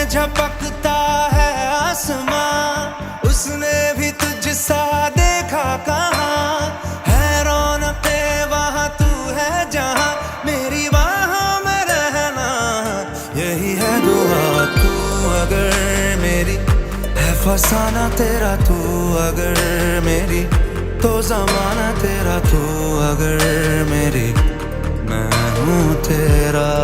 में झपकता है आसमां, उसने भी तुझसा देखा कहाँ। है रौनके वहाँ तू है जहाँ, मेरी बाहों में रहना यही है दुआ। तू अगर मेरी है फसाना तेरा, तू अगर मेरी तो जमाना तेरा, तू अगर मेरी मैं हूँ तेरा।